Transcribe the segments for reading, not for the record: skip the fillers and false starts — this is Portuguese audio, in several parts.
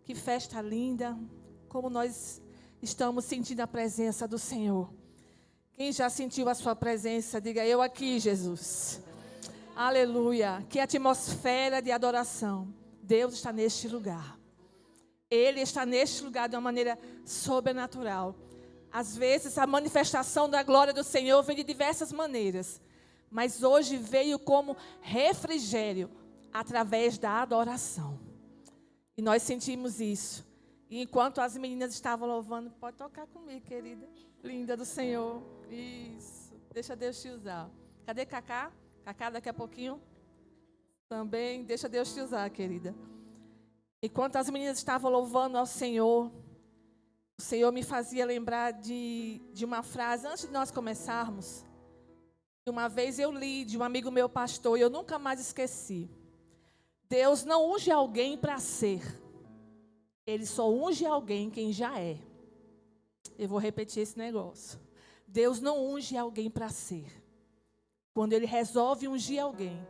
Que festa linda, como nós estamos sentindo a presença do Senhor. Quem já sentiu a sua presença, diga: eu aqui, Jesus. Aleluia. Que atmosfera de adoração. Deus está neste lugar. Ele está neste lugar de uma maneira sobrenatural. Às vezes a manifestação da glória do Senhor vem de diversas maneiras. Mas hoje veio como refrigério através da adoração. E nós sentimos isso. E enquanto as meninas estavam louvando, pode tocar comigo, querida. Linda do Senhor. Isso. Deixa Deus te usar. Cadê Cacá? Cacá daqui a pouquinho. Também. Deixa Deus te usar, querida. Enquanto as meninas estavam louvando ao Senhor, o Senhor me fazia lembrar de uma frase, antes de nós começarmos. Uma vez eu li de um amigo meu pastor, e eu nunca mais esqueci. Deus não unge alguém para ser. Ele só unge alguém quem já é. Eu vou repetir esse negócio. Deus não unge alguém para ser. Quando Ele resolve ungir alguém,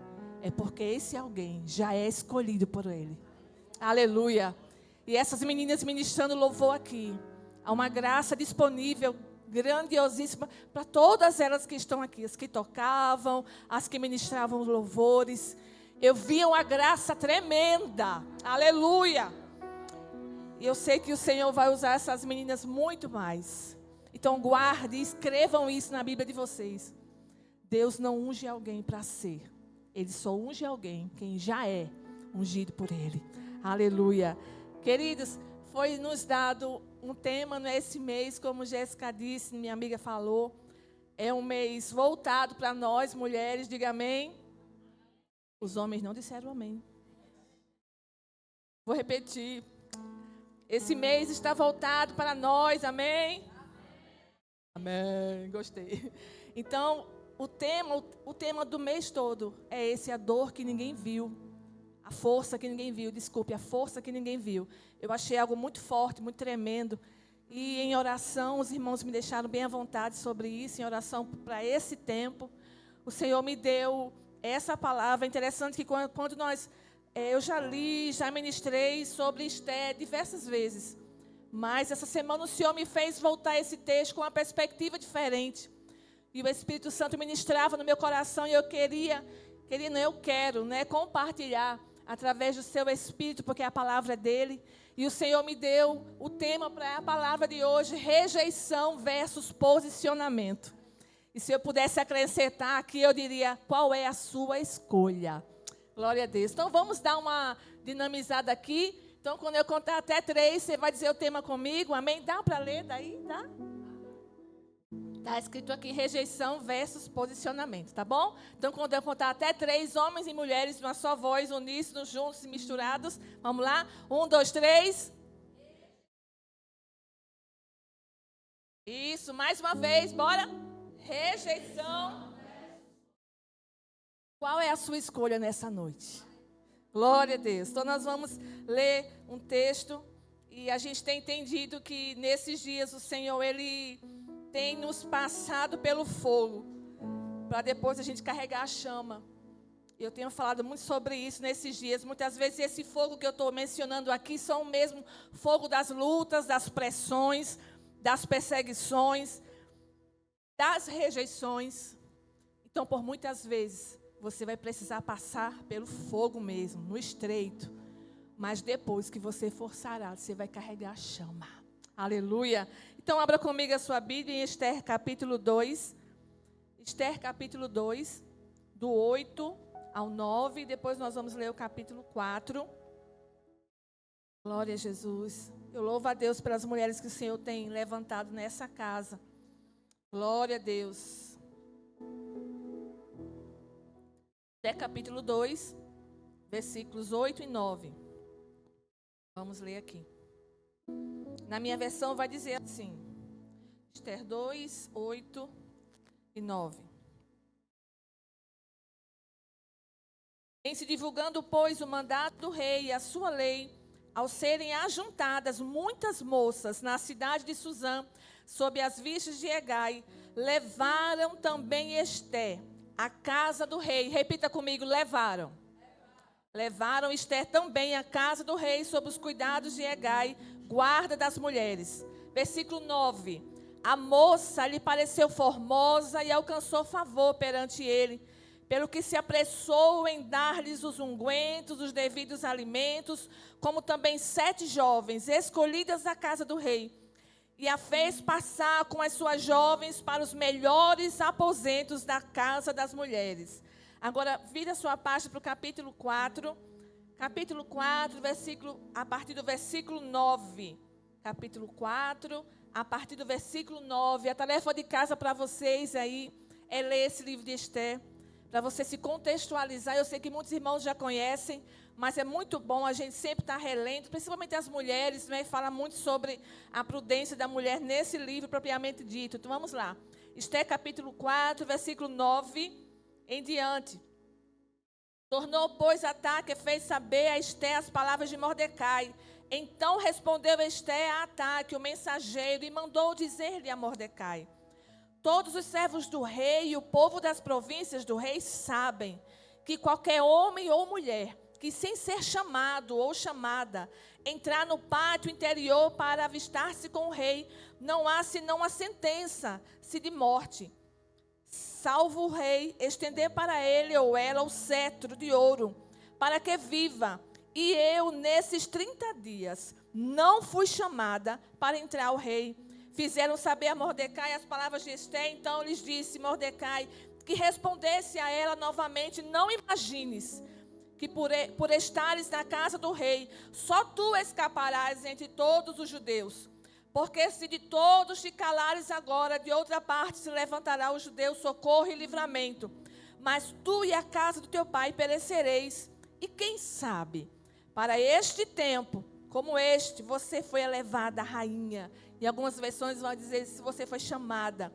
é porque esse alguém já é escolhido por Ele. Aleluia. E essas meninas ministrando louvor aqui. Há uma graça disponível, grandiosíssima, para todas elas que estão aqui. As que tocavam, as que ministravam louvores. Eu vi uma graça tremenda. Aleluia. E eu sei que o Senhor vai usar essas meninas muito mais. Então guarde e escrevam isso na Bíblia de vocês. Deus não unge alguém para ser. Ele só unge alguém quem já é ungido por Ele. Aleluia. Queridos, foi nos dado um tema nesse mês, como Jéssica disse, minha amiga falou. É um mês voltado para nós, mulheres, diga amém. Os homens não disseram amém. Vou repetir. Esse mês está voltado para nós, amém? Amém, gostei. Então, o tema do mês todo é esse: a dor que ninguém viu. A força que ninguém viu, desculpe, a força que ninguém viu. Eu achei algo muito forte, muito tremendo. E em oração, os irmãos me deixaram bem à vontade sobre isso, em oração para esse tempo. O Senhor me deu essa palavra. É interessante que quando eu já li, já ministrei sobre Esther diversas vezes. Mas essa semana o Senhor me fez voltar esse texto com uma perspectiva diferente. E o Espírito Santo ministrava no meu coração e eu quero, compartilhar através do seu Espírito, porque a palavra é dele. E o Senhor me deu o tema para a palavra de hoje: rejeição versus posicionamento. E se eu pudesse acrescentar aqui, eu diria: qual é a sua escolha? Glória a Deus. Então vamos dar uma dinamizada aqui. Então quando eu contar até 3, você vai dizer o tema comigo, amém? Dá para ler daí? Dá? Está escrito aqui: rejeição versus posicionamento, tá bom? Então, quando eu contar até 3, homens e mulheres, numa só voz, uníssonos, juntos e misturados. Vamos lá? 1, 2, 3. Isso, mais uma vez, bora? Rejeição. Qual é a sua escolha nessa noite? Glória a Deus. Então, nós vamos ler um texto. E a gente tem entendido que nesses dias o Senhor, Ele tem nos passado pelo fogo, para depois a gente carregar a chama. Eu tenho falado muito sobre isso nesses dias. Muitas vezes esse fogo que eu estou mencionando aqui são o mesmo fogo das lutas, das pressões, das perseguições, das rejeições. Então, por muitas vezes, você vai precisar passar pelo fogo mesmo, no estreito. Mas depois que você for sarado, você vai carregar a chama. Aleluia. Então, abra comigo a sua Bíblia em Esther capítulo 2. Esther capítulo 2, do 8 ao 9. Depois nós vamos ler o capítulo 4. Glória a Jesus. Eu louvo a Deus pelas mulheres que o Senhor tem levantado nessa casa. Glória a Deus. Esther capítulo 2, versículos 8 e 9. Vamos ler aqui. Na minha versão vai dizer assim: Esther 2, 8 e 9. Em se divulgando, pois, o mandato do rei e a sua lei, ao serem ajuntadas muitas moças na cidade de Suzã, sob as vistas de Hegai, levaram também Esther à casa do rei. Repita comigo: levaram. Levaram Esther também à casa do rei sob os cuidados de Hegai, guarda das mulheres. Versículo 9. A moça lhe pareceu formosa e alcançou favor perante ele, pelo que se apressou em dar-lhes os ungüentos, os devidos alimentos, como também 7 jovens escolhidas da casa do rei. E a fez passar com as suas jovens para os melhores aposentos da casa das mulheres. Agora, vira sua página para o capítulo 4. Capítulo 4, a partir do versículo 9. Capítulo 4, a partir do versículo 9. A tarefa de casa para vocês aí é ler esse livro de Esther, para você se contextualizar. Eu sei que muitos irmãos já conhecem, mas é muito bom a gente sempre estar relendo, principalmente as mulheres, né? Fala muito sobre a prudência da mulher nesse livro propriamente dito. Então vamos lá. Esther capítulo 4, versículo 9 em diante. Tornou, pois, Ataque e fez saber a Esther as palavras de Mordecai. Então respondeu Esther a Ataque, o mensageiro, e mandou dizer-lhe a Mordecai: todos os servos do rei e o povo das províncias do rei sabem que qualquer homem ou mulher que, sem ser chamado ou chamada, entrar no pátio interior para avistar-se com o rei, não há senão a sentença-se de morte, salvo o rei estender para ele ou ela o cetro de ouro, para que viva. E eu, nesses 30 dias, não fui chamada para entrar ao rei. Fizeram saber a Mordecai as palavras de Esther. Então lhes disse Mordecai que respondesse a ela novamente: não imagines que por estares na casa do rei, só tu escaparás entre todos os judeus. Porque se de todos te calares agora, de outra parte se levantará o judeu socorro e livramento. Mas tu e a casa do teu pai perecereis. E quem sabe, para este tempo, como este, você foi elevada a rainha. E algumas versões vão dizer se você foi chamada.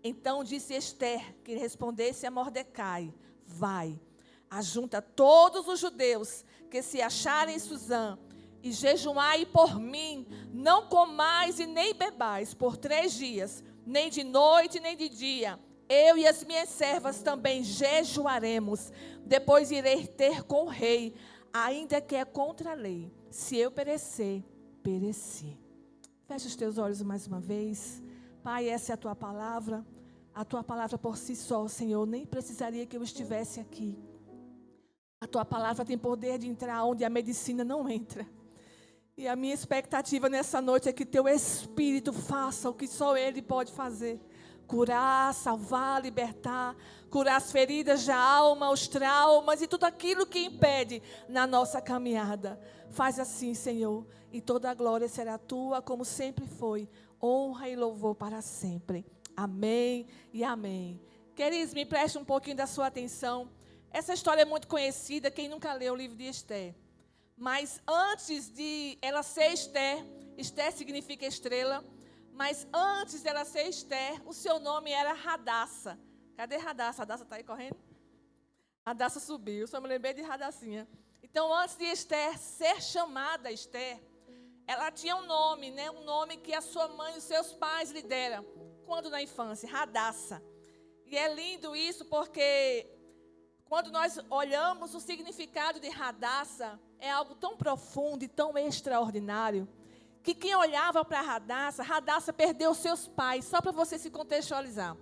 Então disse Esther que respondesse a Mordecai: vai, ajunta todos os judeus que se acharem em Suzã, e jejuai por mim, não comais e nem bebais por 3 dias, nem de noite nem de dia. Eu e as minhas servas também jejuaremos. Depois irei ter com o rei, ainda que é contra a lei. Se eu perecer, pereci. Fecha os teus olhos mais uma vez. Pai, essa é a tua palavra. A tua palavra por si só, Senhor, nem precisaria que eu estivesse aqui. A tua palavra tem poder de entrar onde a medicina não entra. E a minha expectativa nessa noite é que teu Espírito faça o que só Ele pode fazer. Curar, salvar, libertar, curar as feridas da alma, os traumas e tudo aquilo que impede na nossa caminhada. Faz assim, Senhor, e toda a glória será tua, como sempre foi. Honra e louvor para sempre. Amém e amém. Queridos, me preste um pouquinho da sua atenção. Essa história é muito conhecida, quem nunca leu o livro de Esther. Mas antes de ela ser Esther, Esther significa estrela, mas antes dela ser Esther, o seu nome era Radassa. Cadê Radassa? Radassa está aí correndo? Radassa subiu, só me lembrei de Radassinha. Então, antes de Esther ser chamada Esther, ela tinha um nome, né? Um nome que a sua mãe e os seus pais lhe deram, quando na infância, Radassa. E é lindo isso porque quando nós olhamos o significado de Radassa, é algo tão profundo e tão extraordinário, que quem olhava para Radassa perdeu seus pais, só para você se contextualizar.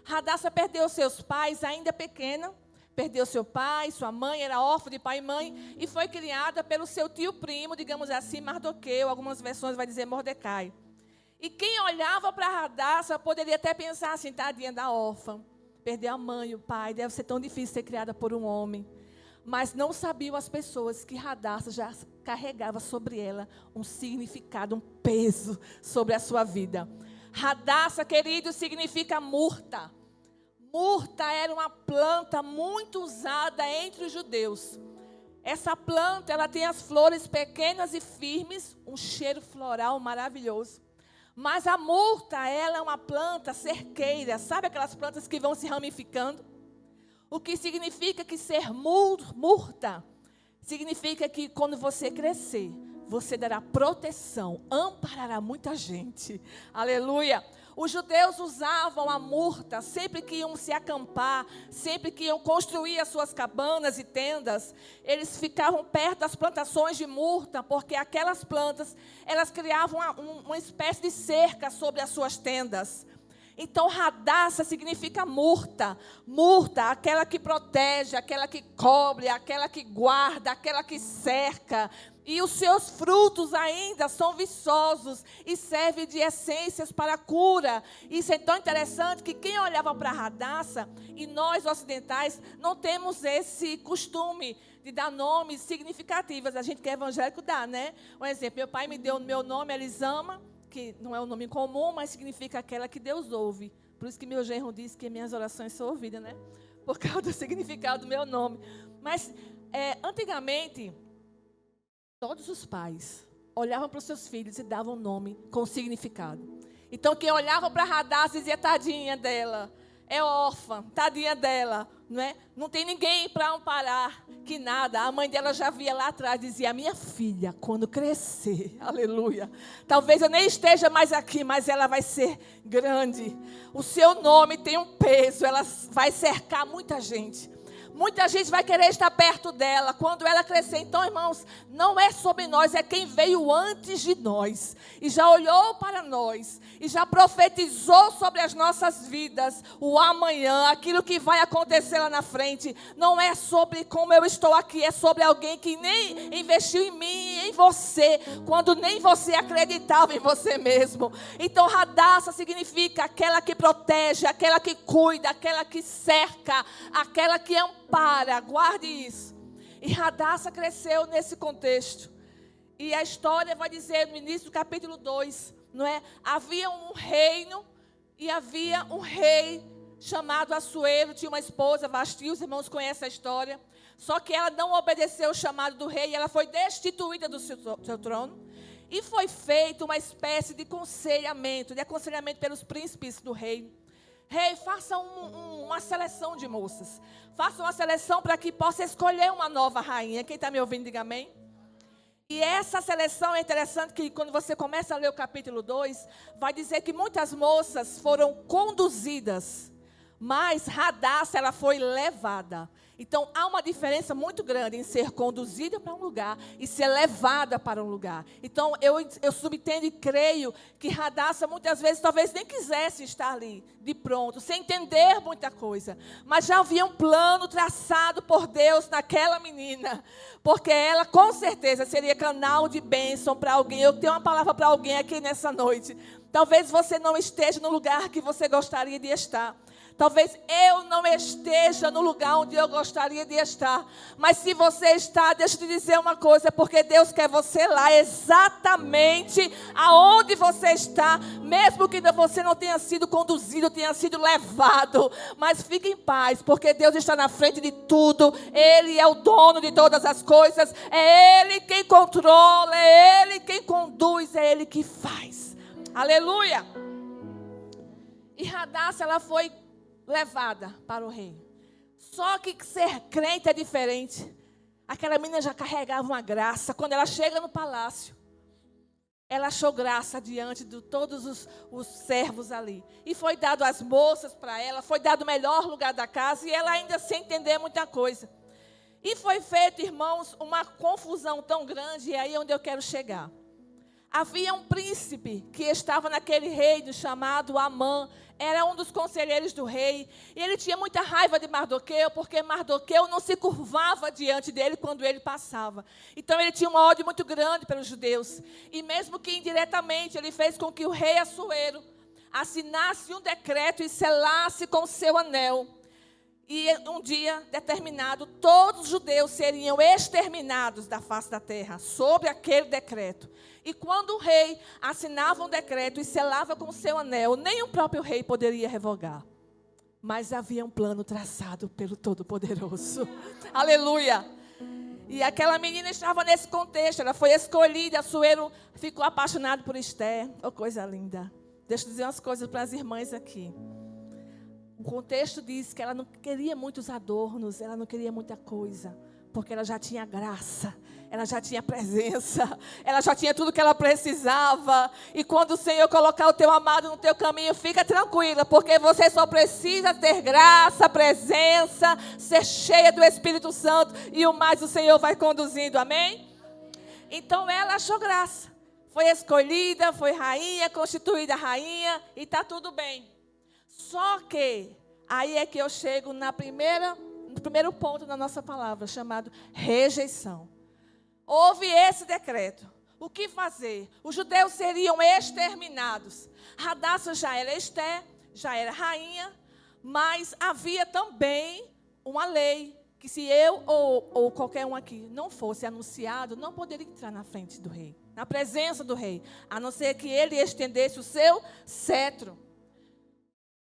Radassa perdeu seus pais ainda pequena, perdeu seu pai, sua mãe, era órfã de pai e mãe, e foi criada pelo seu tio primo, digamos assim, Mardoqueu, algumas versões vai dizer Mordecai. E quem olhava para Radassa poderia até pensar assim, tadinha da órfã, perdeu a mãe e o pai, deve ser tão difícil ser criada por um homem. Mas não sabiam as pessoas que Radassa já carregava sobre ela um significado, um peso sobre a sua vida. Radassa, querido, significa murta. Murta era uma planta muito usada entre os judeus. Essa planta, ela tem as flores pequenas e firmes, um cheiro floral maravilhoso. Mas a murta, ela é uma planta cerqueira. Sabe aquelas plantas que vão se ramificando? O que significa que ser murta significa que quando você crescer, você dará proteção, amparará muita gente. Aleluia. Os judeus usavam a murta sempre que iam se acampar, sempre que iam construir as suas cabanas e tendas. Eles ficavam perto das plantações de murta, porque aquelas plantas, elas criavam uma espécie de cerca sobre as suas tendas. Então, Radassa significa murta. Murta, aquela que protege, aquela que cobre, aquela que guarda, aquela que cerca. E os seus frutos ainda são viçosos e servem de essências para a cura. Isso é tão interessante que quem olhava para Radassa, e nós ocidentais, não temos esse costume de dar nomes significativos. A gente que é evangélico dá, né? Um exemplo, meu pai me deu o meu nome, Elisama, que não é um nome comum, mas significa aquela que Deus ouve. Por isso que meu genro disse que minhas orações são ouvidas, né? Por causa do significado do meu nome. Mas, antigamente, todos os pais olhavam para os seus filhos e davam nome com significado. Então, quem olhava para Radassa dizia, tadinha dela, é órfã, tadinha dela, não é? Não tem ninguém para amparar, que nada. A mãe dela já via lá atrás, dizia, minha filha, quando crescer, aleluia, talvez eu nem esteja mais aqui, mas ela vai ser grande. O seu nome tem um peso, ela vai cercar muita gente. Muita gente vai querer estar perto dela quando ela crescer. Então, irmãos, não é sobre nós, é quem veio antes de nós. E já olhou para nós. E já profetizou sobre as nossas vidas. O amanhã, aquilo que vai acontecer lá na frente. Não é sobre como eu estou aqui. É sobre alguém que nem investiu em mim e em você. Quando nem você acreditava em você mesmo. Então, Radassa significa aquela que protege, aquela que cuida, aquela que cerca, aquela que ampara, guarde isso. E Radassa cresceu nesse contexto. E a história vai dizer no início do capítulo 2, não é? Havia um reino e havia um rei chamado Assuero, tinha uma esposa, Vasti, os irmãos conhecem a história. Só que ela não obedeceu o chamado do rei e ela foi destituída do seu trono. E foi feita uma espécie de aconselhamento pelos príncipes do reino. Rei, faça uma seleção de moças. Faça uma seleção para que possa escolher uma nova rainha. Quem está me ouvindo, diga amém. E essa seleção é interessante que quando você começa a ler o capítulo 2, vai dizer que muitas moças foram conduzidas, mas Radassa, ela foi levada. Então, há uma diferença muito grande em ser conduzida para um lugar e ser levada para um lugar. Então, eu subentendo e creio que Radassa, muitas vezes, talvez nem quisesse estar ali, de pronto, sem entender muita coisa. Mas já havia um plano traçado por Deus naquela menina. Porque ela, com certeza, seria canal de bênção para alguém. Eu tenho uma palavra para alguém aqui nessa noite. Talvez você não esteja no lugar que você gostaria de estar. Talvez eu não esteja no lugar onde eu gostaria de estar. Mas se você está, deixa eu te dizer uma coisa. Porque Deus quer você lá exatamente aonde você está. Mesmo que você não tenha sido conduzido, tenha sido levado. Mas fique em paz, porque Deus está na frente de tudo. Ele é o dono de todas as coisas. É Ele quem controla, é Ele quem conduz, é Ele que faz. Aleluia! E Radassa, ela foi levada para o rei. Só que ser crente é diferente. Aquela menina já carregava uma graça. Quando ela chega no palácio, ela achou graça diante de todos os servos ali. E foi dado as moças para ela, foi dado o melhor lugar da casa, e ela ainda sem entender muita coisa. E foi feito, irmãos, uma confusão tão grande, e aí é onde eu quero chegar. Havia um príncipe que estava naquele reino chamado Amã. Era um dos conselheiros do rei. E ele tinha muita raiva de Mardoqueu, porque Mardoqueu não se curvava diante dele quando ele passava. Então ele tinha um ódio muito grande pelos judeus. E mesmo que indiretamente, ele fez com que o rei Assuero assinasse um decreto e selasse com seu anel. E um dia determinado, todos os judeus seriam exterminados da face da terra, sob aquele decreto. E quando o rei assinava um decreto e selava com o seu anel, nem o próprio rei poderia revogar. Mas havia um plano traçado pelo Todo-Poderoso. Aleluia! E aquela menina estava nesse contexto, ela foi escolhida, Assuero ficou apaixonado por Esther. Oh, coisa linda. Deixa eu dizer umas coisas para as irmãs aqui. O contexto diz que ela não queria muitos adornos, ela não queria muita coisa, porque ela já tinha graça, ela já tinha presença, ela já tinha tudo que ela precisava. E quando o Senhor colocar o teu amado no teu caminho, fica tranquila, porque você só precisa ter graça, presença, ser cheia do Espírito Santo, e o mais o Senhor vai conduzindo, amém? Então ela achou graça, foi escolhida, foi rainha, constituída rainha, e está tudo bem. Só que, aí é que eu chego no primeiro ponto da nossa palavra, chamado rejeição. Houve esse decreto. O que fazer? Os judeus seriam exterminados. Hadassah já era Esté, já era rainha, mas havia também uma lei que se eu ou qualquer um aqui não fosse anunciado, não poderia entrar na frente do rei, na presença do rei, a não ser que ele estendesse o seu cetro.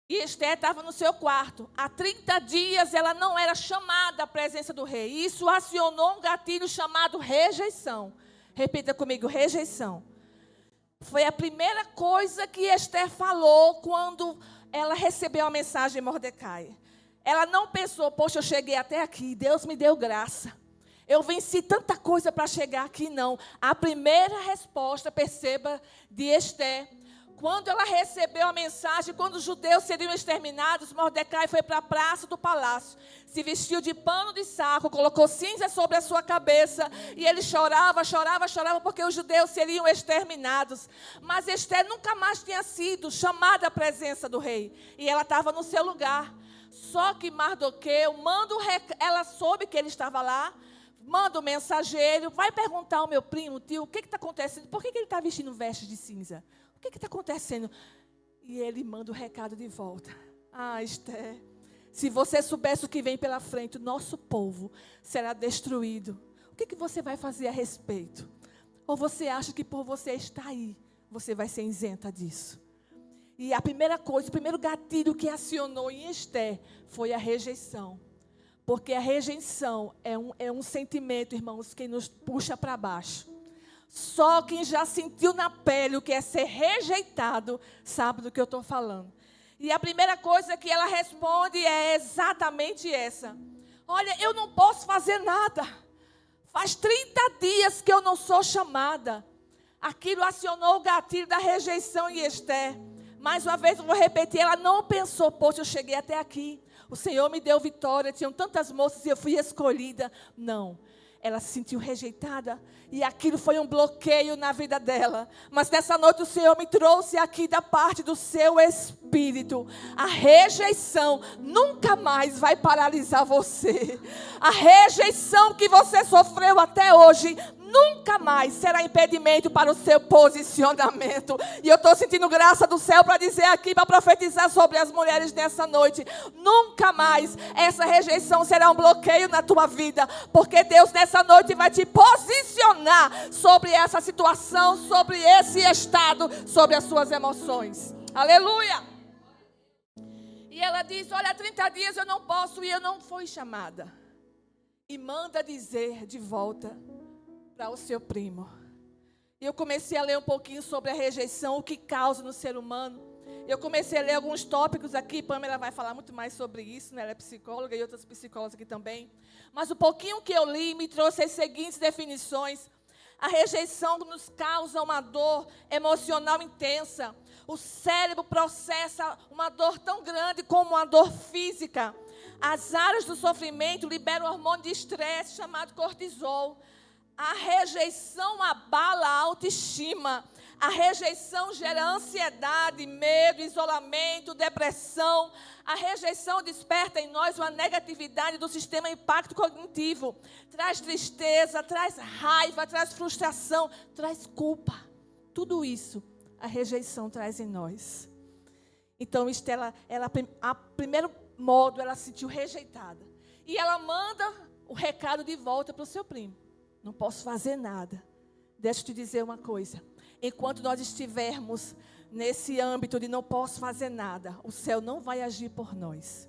E Esté estava no seu quarto. Há 30 dias ela não era chamada à presença do rei. Isso acionou um gatilho chamado rejeição. Repita comigo, rejeição. Foi a primeira coisa que Esté falou quando ela recebeu a mensagem de Mordecai. Ela não pensou, poxa, eu cheguei até aqui, Deus me deu graça. Eu venci tanta coisa para chegar aqui, não. A primeira resposta, perceba, de Esté, quando ela recebeu a mensagem, quando os judeus seriam exterminados, Mordecai foi para a praça do palácio, se vestiu de pano de saco, colocou cinza sobre a sua cabeça, e ele chorava, porque os judeus seriam exterminados. Mas Esté nunca mais tinha sido chamada à presença do rei, e ela estava no seu lugar. Só que Mardoqueu ela soube que ele estava lá, manda o mensageiro, vai perguntar ao meu primo, tio, o que está acontecendo? Por que ele está vestindo vestes de cinza? O que está acontecendo? E ele manda o recado de volta. Ah, Esté, se você soubesse o que vem pela frente, o nosso povo será destruído. O que você vai fazer a respeito? Ou você acha que por você estar aí, você vai ser isenta disso? E a primeira coisa, o primeiro gatilho que acionou em Esté foi a rejeição. Porque a rejeição é um sentimento, irmãos, que nos puxa para baixo. Só quem já sentiu na pele o que é ser rejeitado sabe do que eu estou falando. E a primeira coisa que ela responde é exatamente essa. Olha, eu não posso fazer nada. Faz 30 dias que eu não sou chamada. Aquilo acionou o gatilho da rejeição em Esté. Mais uma vez eu vou repetir, ela não pensou, poxa, eu cheguei até aqui. O Senhor me deu vitória, tinham tantas moças e eu fui escolhida. Não. Ela se sentiu rejeitada e aquilo foi um bloqueio na vida dela. Mas nessa noite o Senhor me trouxe aqui da parte do seu espírito. A rejeição nunca mais vai paralisar você. A rejeição que você sofreu até hoje nunca mais será impedimento para o seu posicionamento. E eu estou sentindo graça do céu para dizer aqui, para profetizar sobre as mulheres nessa noite. Nunca mais essa rejeição será um bloqueio na tua vida. Porque Deus nessa noite vai te posicionar sobre essa situação, sobre esse estado, sobre as suas emoções. Aleluia! E ela diz, olha, há 30 dias eu não posso e eu não fui chamada. E manda dizer de volta para o seu primo. E eu comecei a ler um pouquinho sobre a rejeição, o que causa no ser humano. Eu comecei a ler alguns tópicos aqui, Pamela vai falar muito mais sobre isso, né? Ela é psicóloga e outras psicólogas aqui também. Mas o pouquinho que eu li me trouxe as seguintes definições. A rejeição nos causa uma dor emocional intensa. O cérebro processa uma dor tão grande como uma dor física. As áreas do sofrimento liberam um hormônio de estresse chamado cortisol. A rejeição abala a autoestima. A rejeição gera ansiedade, medo, isolamento, depressão. A rejeição desperta em nós uma negatividade do sistema impacto cognitivo. Traz tristeza, traz raiva, traz frustração, traz culpa. Tudo isso a rejeição traz em nós. Então, a primeiro modo, ela se sentiu rejeitada. E ela manda o recado de volta para o seu primo. Não posso fazer nada. Deixa eu te dizer uma coisa. Enquanto nós estivermos nesse âmbito de não posso fazer nada, o céu não vai agir por nós.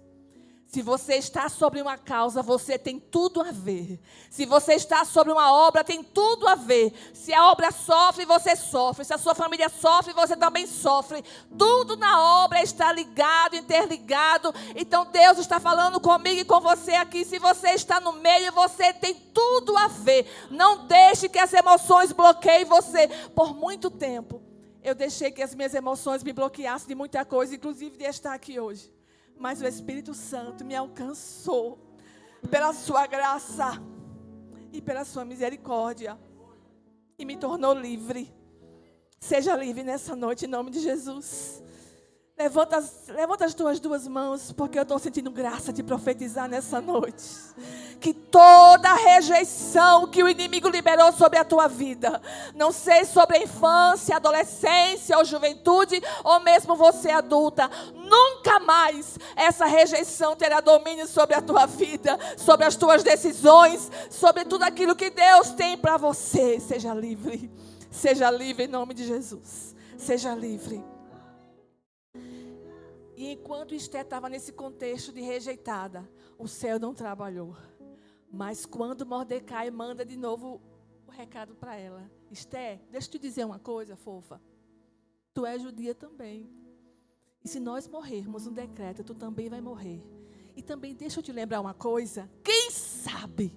Se você está sobre uma causa, você tem tudo a ver. Se você está sobre uma obra, tem tudo a ver. Se a obra sofre, você sofre. Se a sua família sofre, você também sofre. Tudo na obra está ligado, interligado. Então Deus está falando comigo e com você aqui. Se você está no meio, você tem tudo a ver. Não deixe que as emoções bloqueiem você. Por muito tempo, eu deixei que as minhas emoções me bloqueassem de muita coisa, inclusive de estar aqui hoje. Mas o Espírito Santo me alcançou pela sua graça e pela sua misericórdia e me tornou livre. Seja livre nessa noite em nome de Jesus. Levanta as tuas duas mãos, porque eu estou sentindo graça de profetizar nessa noite. Que toda rejeição que o inimigo liberou sobre a tua vida, não sei sobre a infância, adolescência ou juventude, ou mesmo você adulta, nunca mais essa rejeição terá domínio sobre a tua vida, sobre as tuas decisões, sobre tudo aquilo que Deus tem para você. Seja livre em nome de Jesus. Seja livre. E enquanto Esté estava nesse contexto de rejeitada, o céu não trabalhou. Mas quando Mordecai manda de novo o recado para ela: Esté, deixa eu te dizer uma coisa, fofa. Tu és judia também. E se nós morrermos um decreto, tu também vai morrer. E também deixa eu te lembrar uma coisa. Quem sabe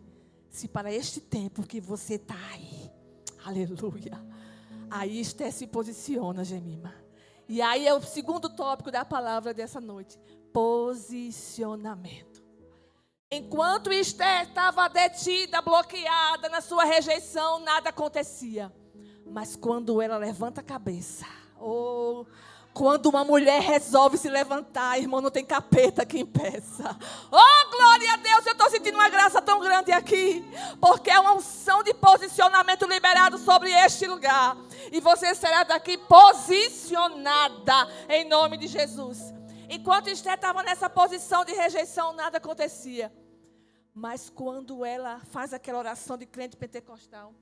se para este tempo que você está aí, aleluia, aí Esté se posiciona, Jemima. E aí é o segundo tópico da palavra dessa noite. Posicionamento. Enquanto Esté estava detida, bloqueada na sua rejeição, nada acontecia. Mas quando ela levanta a cabeça, quando uma mulher resolve se levantar, irmão, não tem capeta que impeça. Oh, glória a Deus, eu estou sentindo uma graça tão grande aqui. Porque é uma unção de posicionamento liberado sobre este lugar. E você será daqui posicionada em nome de Jesus. Enquanto Esté estava nessa posição de rejeição, nada acontecia. Mas quando ela faz aquela oração de crente pentecostal,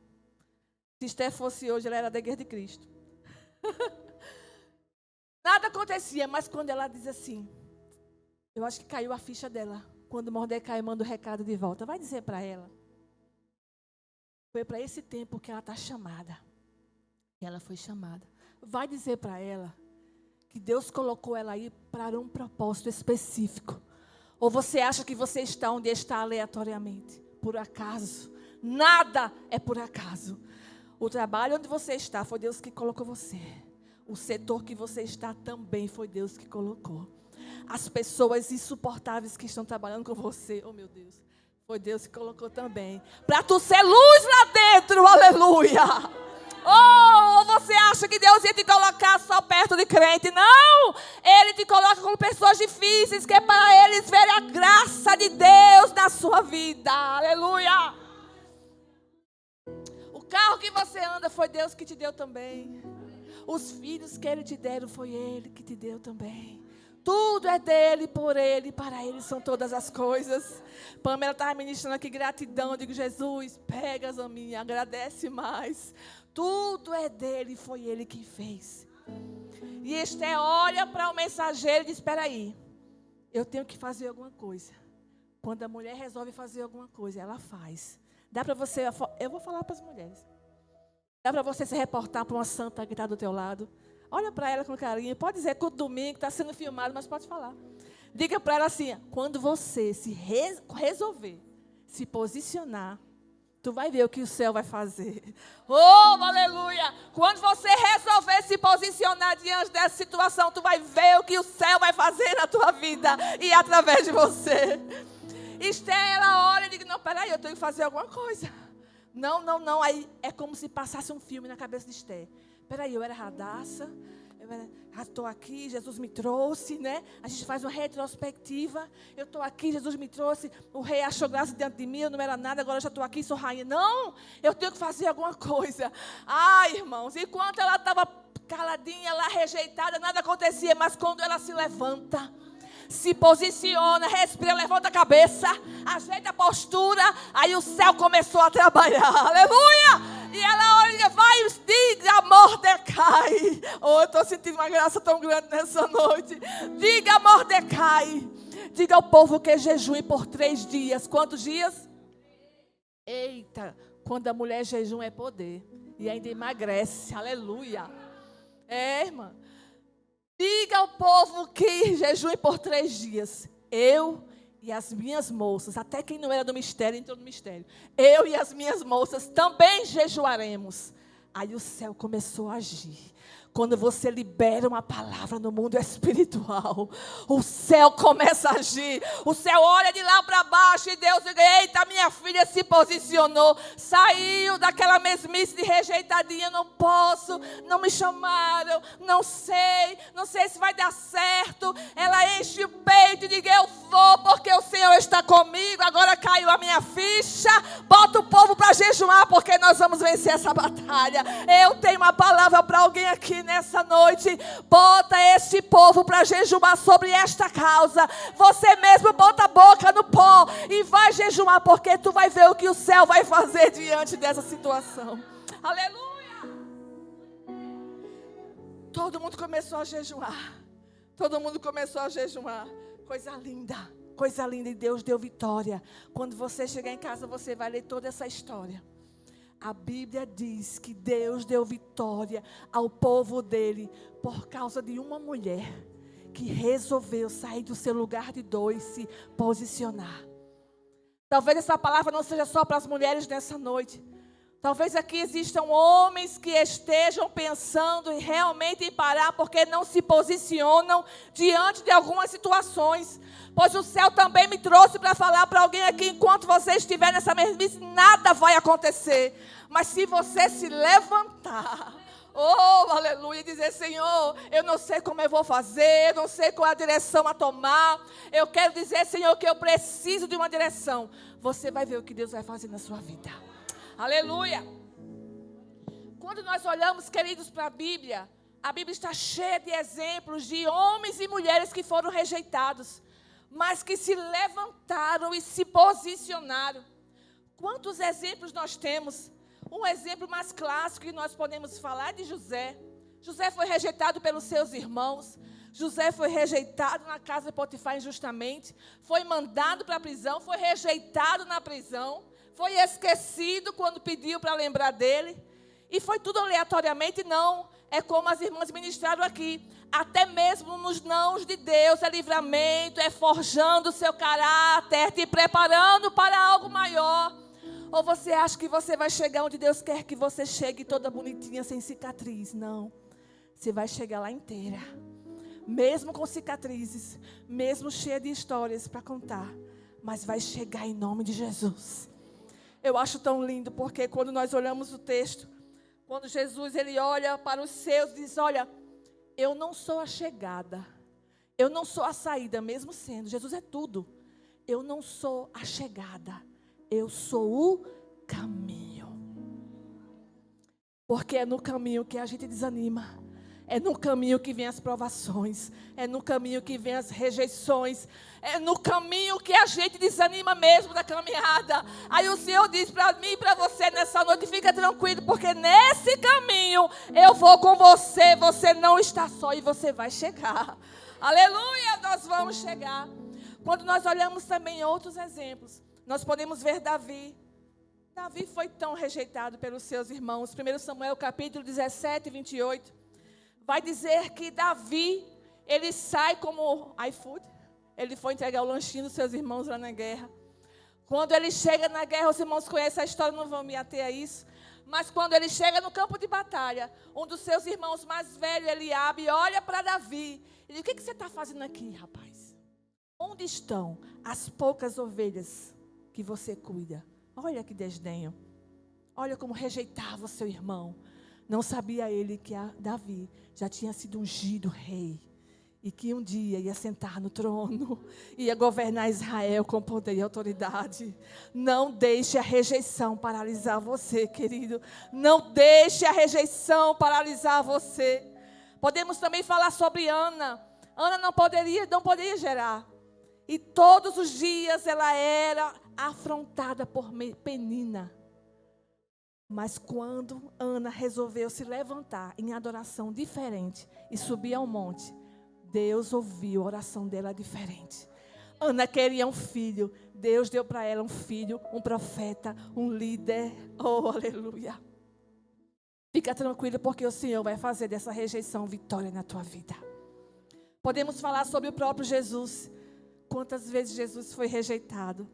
se Esté fosse hoje, ela era da Igreja de Cristo. Nada acontecia, mas quando ela diz assim, eu acho que caiu a ficha dela. Quando Mordecai manda o recado de volta, vai dizer para ela. Foi para esse tempo que ela está chamada. E ela foi chamada. Vai dizer para ela que Deus colocou ela aí para um propósito específico. Ou você acha que você está onde está aleatoriamente? Por acaso. Nada é por acaso. O trabalho onde você está foi Deus que colocou você. O setor que você está também foi Deus que colocou. As pessoas insuportáveis que estão trabalhando com você, oh meu Deus, foi Deus que colocou também. Para tu ser luz lá dentro, aleluia. Oh, você acha que Deus ia te colocar só perto de crente? Não! Ele te coloca com pessoas difíceis, que é para eles verem a graça de Deus na sua vida. Aleluia! O carro que você anda foi Deus que te deu também. Os filhos que Ele te deram foi Ele que te deu também. Tudo é dele, por Ele, para Ele são todas as coisas. Pamela estava ministrando aqui gratidão. Eu digo, Jesus, pega a minha, agradece mais. Tudo é dele, foi Ele quem fez. E Esté olha para o mensageiro e diz, espera aí, eu tenho que fazer alguma coisa. Quando a mulher resolve fazer alguma coisa, ela faz. Dá para você, eu vou falar para as mulheres. Dá para você se reportar para uma santa que está do teu lado. Olha para ela com carinho. Pode dizer que o domingo está sendo filmado, mas pode falar. Diga para ela assim, quando você se resolver, se posicionar, tu vai ver o que o céu vai fazer. Oh, aleluia! Quando você resolver se posicionar diante dessa situação, tu vai ver o que o céu vai fazer na tua vida e através de você. Esté, ela olha e diz, não, peraí, eu tenho que fazer alguma coisa. Não. Aí é como se passasse um filme na cabeça de Esté. Peraí, eu era radaça, estou aqui, Jesus me trouxe, né? A gente faz uma retrospectiva. Eu estou aqui, Jesus me trouxe, o rei achou graça diante de mim, eu não era nada, agora eu já estou aqui, sou rainha. Não, eu tenho que fazer alguma coisa. Ai, irmãos, enquanto ela estava caladinha lá, rejeitada, nada acontecia, mas quando ela se levanta, se posiciona, respira, levanta a cabeça, ajeita a postura, aí o céu começou a trabalhar, aleluia! E ela olha, vai, diga a Mordecai, oh, eu estou sentindo uma graça tão grande nessa noite, diga a Mordecai, Diga ao povo que jejue por 3 dias. Quantos dias? Eita, quando a mulher jejum é poder. E ainda emagrece. Aleluia. Irmã. Diga ao povo que jejue por 3 dias. Eu e as minhas moças, até quem não era do mistério, entrou no mistério. Eu e as minhas moças também jejuaremos. Aí o céu começou a agir. Quando você libera uma palavra no mundo espiritual, o céu começa a agir. O céu olha de lá para baixo e Deus diz: eita, minha filha se posicionou. Saiu daquela mesmice de rejeitadinha. Não posso, não me chamaram, não sei se vai dar certo. Ela enche o peito e diz: eu vou porque o Senhor está comigo. Agora caiu a minha ficha. Bota o povo para jejuar porque nós vamos vencer essa batalha. Eu tenho uma palavra para alguém aqui nessa noite. Bota esse povo para jejuar sobre esta causa. Você mesmo bota a boca no pó e vai jejuar, porque tu vai ver o que o céu vai fazer diante dessa situação. Aleluia! Todo mundo começou a jejuar. Todo mundo começou a jejuar. Coisa linda. Coisa linda, e Deus deu vitória. Quando você chegar em casa, você vai ler toda essa história. A Bíblia diz que Deus deu vitória ao povo dele por causa de uma mulher que resolveu sair do seu lugar de dor e se posicionar. Talvez essa palavra não seja só para as mulheres nessa noite. Talvez aqui existam homens que estejam pensando em realmente parar porque não se posicionam diante de algumas situações. Pois o céu também me trouxe para falar para alguém aqui: enquanto você estiver nessa mesmice, nada vai acontecer. Mas se você se levantar, oh, aleluia, e dizer: Senhor, eu não sei como eu vou fazer, eu não sei qual é a direção a tomar. Eu quero dizer, Senhor, que eu preciso de uma direção. Você vai ver o que Deus vai fazer na sua vida. Aleluia. Quando nós olhamos, queridos, para a Bíblia está cheia de exemplos de homens e mulheres que foram rejeitados, mas que se levantaram e se posicionaram. Quantos exemplos nós temos? Um exemplo mais clássico que nós podemos falar é de José. José foi rejeitado pelos seus irmãos. José foi rejeitado na casa de Potifar injustamente. Foi mandado para a prisão, foi rejeitado na prisão. Foi esquecido quando pediu para lembrar dele. E foi tudo aleatoriamente? Não. É como as irmãs ministraram aqui. Até mesmo nos nãos de Deus é livramento, é forjando o seu caráter, te preparando para algo maior. Ou você acha que você vai chegar onde Deus quer que você chegue, toda bonitinha, sem cicatriz? Não. Você vai chegar lá inteira. Mesmo com cicatrizes, mesmo cheia de histórias para contar. Mas vai chegar em nome de Jesus. Eu acho tão lindo, porque quando nós olhamos o texto, quando Jesus ele olha para os seus e diz: olha, eu não sou a chegada, eu não sou a saída, mesmo sendo, Jesus é tudo. Eu não sou a chegada, eu sou o caminho. Porque é no caminho que a gente desanima. É no caminho que vem as provações. É no caminho que vem as rejeições. É no caminho que a gente desanima mesmo da caminhada. Aí o Senhor diz para mim e para você nessa noite: fica tranquilo, porque nesse caminho eu vou com você. Você não está só e você vai chegar. Aleluia, nós vamos chegar. Quando nós olhamos também outros exemplos, nós podemos ver Davi. Davi foi tão rejeitado pelos seus irmãos. 1 Samuel capítulo 17, 28. Vai dizer que Davi, ele sai como iFood. Ele foi entregar o lanchinho dos seus irmãos lá na guerra. Quando ele chega na guerra, os irmãos conhecem a história, não vão me ater a isso. Mas quando ele chega no campo de batalha, um dos seus irmãos mais velhos, Eliabe, olha para Davi e diz: o que você está fazendo aqui, rapaz? Onde estão as poucas ovelhas que você cuida? Olha que desdenho. Olha como rejeitava o seu irmão. Não sabia ele que Davi já tinha sido ungido rei. E que um dia ia sentar no trono. Ia governar Israel com poder e autoridade. Não deixe a rejeição paralisar você, querido. Não deixe a rejeição paralisar você. Podemos também falar sobre Ana. Ana não poderia gerar. E todos os dias ela era afrontada por Penina. Mas quando Ana resolveu se levantar em adoração diferente e subir ao monte, Deus ouviu a oração dela diferente. Ana queria um filho. Deus deu para ela um filho, um profeta, um líder. Oh, aleluia. Fica tranquila, porque o Senhor vai fazer dessa rejeição vitória na tua vida. Podemos falar sobre o próprio Jesus. Quantas vezes Jesus foi rejeitado.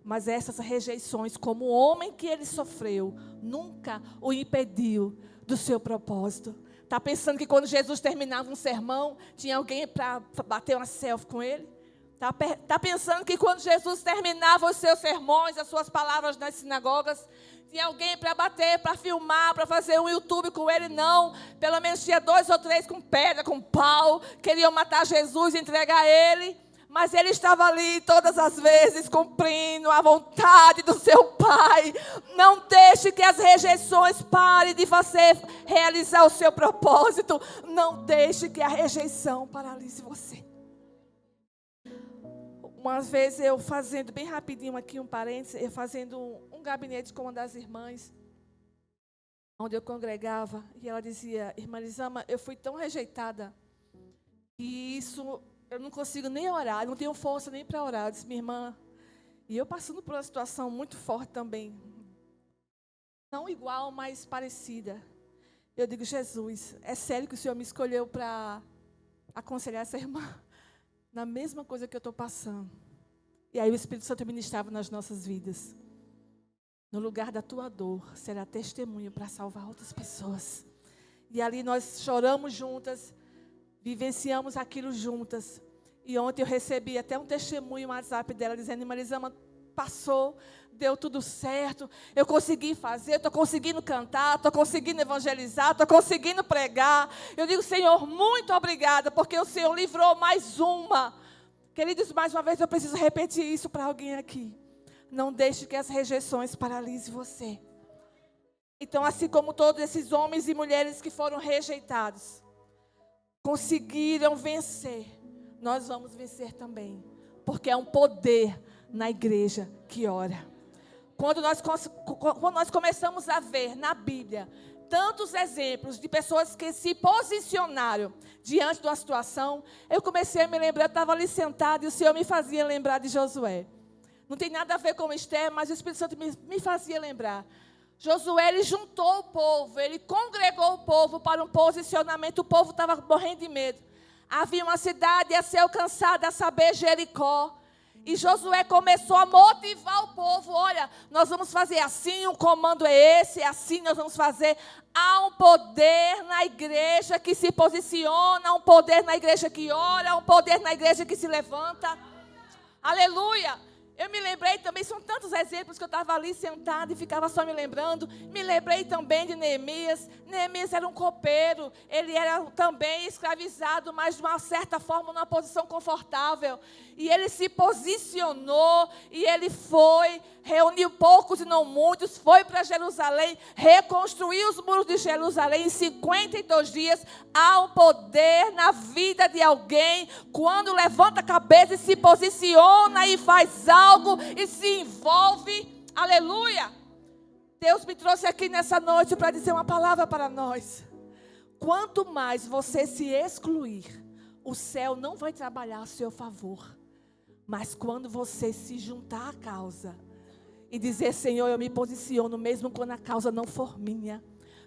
Mas essas rejeições, como o homem que ele sofreu, nunca o impediu do seu propósito. Está pensando que quando Jesus terminava um sermão, tinha alguém para bater uma selfie com ele? Está pensando que quando Jesus terminava os seus sermões, as suas palavras nas sinagogas, tinha alguém para bater, para filmar, para fazer um YouTube com ele? Não. Pelo menos tinha 2 ou 3 com pedra, com pau, queriam matar Jesus e entregar ele. Mas ele estava ali todas as vezes cumprindo a vontade do seu Pai. Não deixe que as rejeições parem de você realizar o seu propósito. Não deixe que a rejeição paralise você. Uma vez eu fazendo, bem rapidinho aqui um parênteses, eu fazendo um gabinete com uma das irmãs, onde eu congregava, e ela dizia: irmã Elisama, eu fui tão rejeitada, que isso, eu não consigo nem orar, não tenho força nem para orar. Eu disse: minha irmã, e eu passando por uma situação muito forte também, não igual, mas parecida. Eu digo: Jesus, é sério que o Senhor me escolheu para aconselhar essa irmã? Na mesma coisa que eu estou passando. E aí o Espírito Santo ministrava nas nossas vidas. No lugar da tua dor, será testemunho para salvar outras pessoas. E ali nós choramos juntas, vivenciamos aquilo juntas. E ontem eu recebi até um testemunho no WhatsApp dela, dizendo: irmã Elisama, passou, deu tudo certo, eu consegui fazer, estou conseguindo cantar, estou conseguindo evangelizar, estou conseguindo pregar. Eu digo: Senhor, muito obrigada, porque o Senhor livrou mais uma. Queridos, mais uma vez eu preciso repetir isso para alguém aqui. Não deixe que as rejeições paralisem você. Então, assim como todos esses homens e mulheres que foram rejeitados, conseguiram vencer, nós vamos vencer também. Porque é um poder na igreja que ora. Quando nós começamos a ver na Bíblia tantos exemplos de pessoas que se posicionaram diante de uma situação, eu comecei a me lembrar, eu estava ali sentada e o Senhor me fazia lembrar de Josué. Não tem nada a ver com Esther, mas o Espírito Santo me fazia lembrar. Josué, ele juntou o povo, ele congregou o povo para um posicionamento. O povo estava morrendo de medo. Havia uma cidade a ser alcançada, a saber, Jericó. E Josué começou a motivar o povo: olha, nós vamos fazer assim, o comando é esse, é assim nós vamos fazer. Há um poder na igreja que se posiciona, há um poder na igreja que ora, há um poder na igreja que se levanta. Aleluia! Eu me lembrei também, são tantos exemplos que eu estava ali sentada e ficava só me lembrando. Me lembrei também de Neemias. Neemias era um copeiro, ele era também escravizado, mas de uma certa forma numa posição confortável. E ele se posicionou e ele foi, reuniu poucos e não muitos, foi para Jerusalém, reconstruiu os muros de Jerusalém em 52 dias. Há um poder na vida de alguém quando levanta a cabeça e se posiciona e faz algo e se envolve. Aleluia! Deus me trouxe aqui nessa noite para dizer uma palavra para nós. Quanto mais você se excluir, o céu não vai trabalhar a seu favor. Mas quando você se juntar à causa e dizer: Senhor, eu me posiciono mesmo quando a causa não for minha,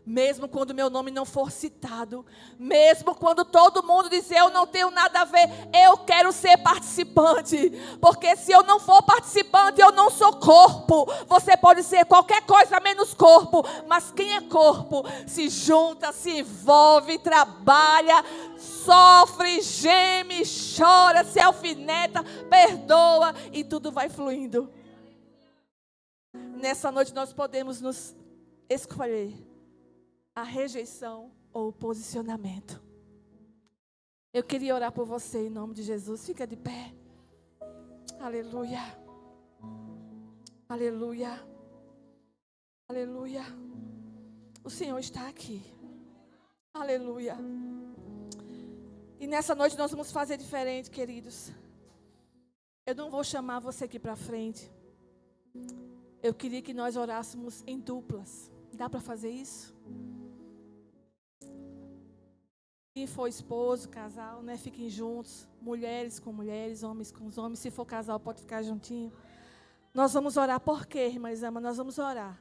mesmo quando meu nome não for citado, mesmo quando todo mundo dizer: eu não tenho nada a ver, eu quero ser participante, porque se eu não for participante, eu não sou corpo. Você pode ser qualquer coisa menos corpo, mas quem é corpo se junta, se envolve, trabalha, sofre, geme, chora, se alfineta, perdoa e tudo vai fluindo. Nessa noite nós podemos nos escolher a rejeição ou o posicionamento. Eu queria orar por você em nome de Jesus. Fica de pé. Aleluia. Aleluia. Aleluia. O Senhor está aqui. Aleluia. E nessa noite nós vamos fazer diferente, queridos. Eu não vou chamar você aqui para frente. Eu queria que nós orássemos em duplas. Dá para fazer isso? Quem for esposo, casal, né? Fiquem juntos. Mulheres com mulheres, homens com os homens. Se for casal, pode ficar juntinho. Nós vamos orar por quê, irmã Isama? Nós vamos orar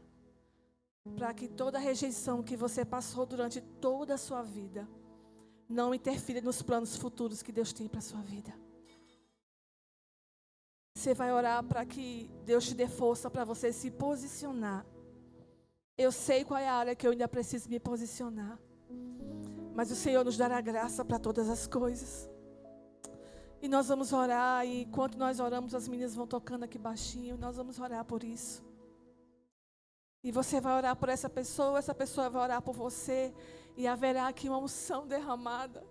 para que toda a rejeição que você passou durante toda a sua vida não interfira nos planos futuros que Deus tem para a sua vida. Você vai orar para que Deus te dê força para você se posicionar. Eu sei qual é a área que eu ainda preciso me posicionar. Mas o Senhor nos dará graça para todas as coisas. E nós vamos orar, e enquanto nós oramos, as meninas vão tocando aqui baixinho. Nós vamos orar por isso. E você vai orar por essa pessoa vai orar por você. E haverá aqui uma unção derramada.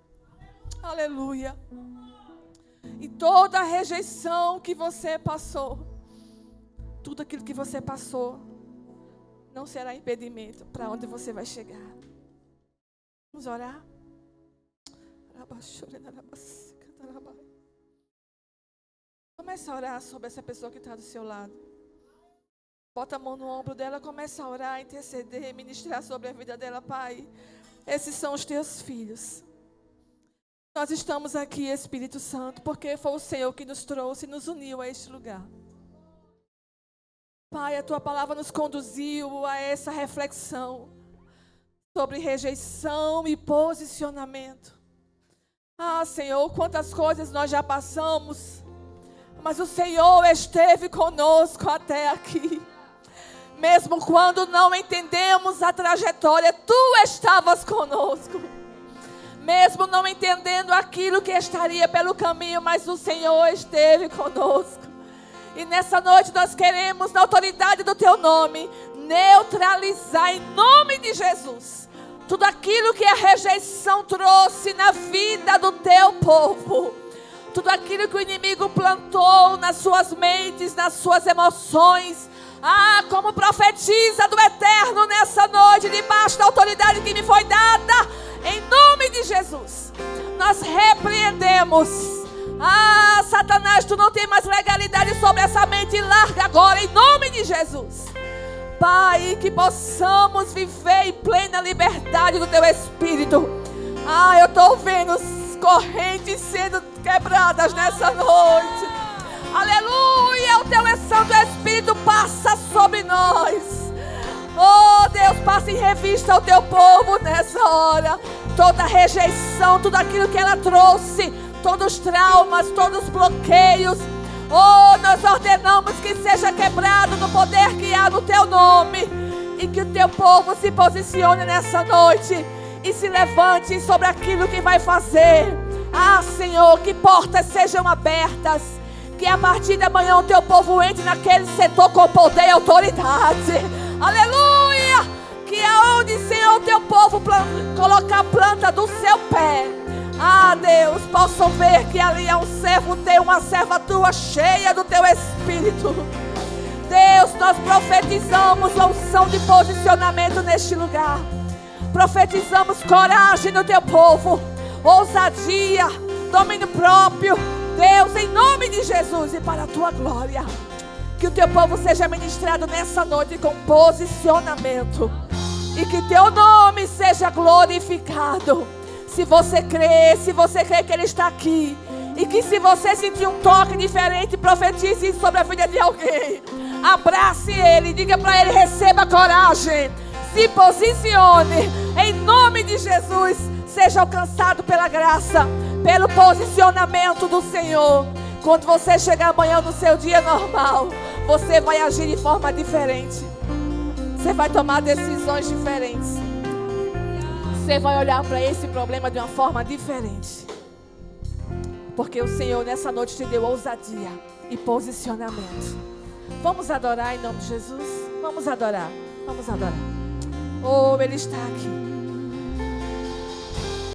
Aleluia. E toda a rejeição que você passou, tudo aquilo que você passou, não será impedimento para onde você vai chegar. Vamos orar? Comece a orar sobre essa pessoa que está do seu lado. Bota a mão no ombro dela, começa a orar, interceder, ministrar sobre a vida dela. Pai, esses são os teus filhos. Nós estamos aqui, Espírito Santo, porque foi o Senhor que nos trouxe e nos uniu a este lugar. Pai, a tua palavra nos conduziu a essa reflexão sobre rejeição e posicionamento. Ah, Senhor, quantas coisas nós já passamos, mas o Senhor esteve conosco até aqui. Mesmo quando não entendemos a trajetória, Tu estavas conosco. Mesmo não entendendo aquilo que estaria pelo caminho, mas o Senhor esteve conosco. E nessa noite nós queremos, na autoridade do Teu nome, neutralizar em nome de Jesus tudo aquilo que a rejeição trouxe na vida do Teu povo. Tudo aquilo que o inimigo plantou nas suas mentes, nas suas emoções. Ah, como profetiza do eterno nessa noite, debaixo da autoridade que me foi dada, em nome de Jesus, nós repreendemos. Ah, Satanás, tu não tem mais legalidade sobre essa mente, larga agora, em nome de Jesus. Pai, que possamos viver em plena liberdade do Teu Espírito. Ah, eu estou vendo correntes sendo quebradas nessa noite. Aleluia, o Teu Santo Espírito passa sobre nós. Oh Deus, passa em revista ao Teu povo nessa hora. Toda rejeição, tudo aquilo que ela trouxe, todos os traumas, todos os bloqueios. Oh, nós ordenamos que seja quebrado no poder que há no Teu nome. E que o Teu povo se posicione nessa noite e se levante sobre aquilo que vai fazer. Ah, Senhor, que portas sejam abertas. Que a partir de amanhã o Teu povo entre naquele setor com poder e autoridade. Aleluia! Que aonde, Senhor, o Teu povo colocar a planta do seu pé. Ah, Deus, possam ver que ali há um servo Teu, uma serva Tua, cheia do Teu Espírito. Deus, nós profetizamos a unção de posicionamento neste lugar. Profetizamos coragem no Teu povo, ousadia, domínio próprio. Deus, em nome de Jesus e para a Tua glória, que o Teu povo seja ministrado nessa noite com posicionamento e que Teu nome seja glorificado. Se você crê que Ele está aqui, e que se você sentir um toque diferente, profetize sobre a vida de alguém. Abrace Ele, diga para Ele: receba coragem, se posicione, em nome de Jesus. Seja alcançado pela graça, pelo posicionamento do Senhor. Quando você chegar amanhã no seu dia normal, você vai agir de forma diferente. Você vai tomar decisões diferentes. Você vai olhar para esse problema de uma forma diferente. Porque o Senhor nessa noite te deu ousadia e posicionamento. Vamos adorar em nome de Jesus? Vamos adorar, vamos adorar. Oh, Ele está aqui.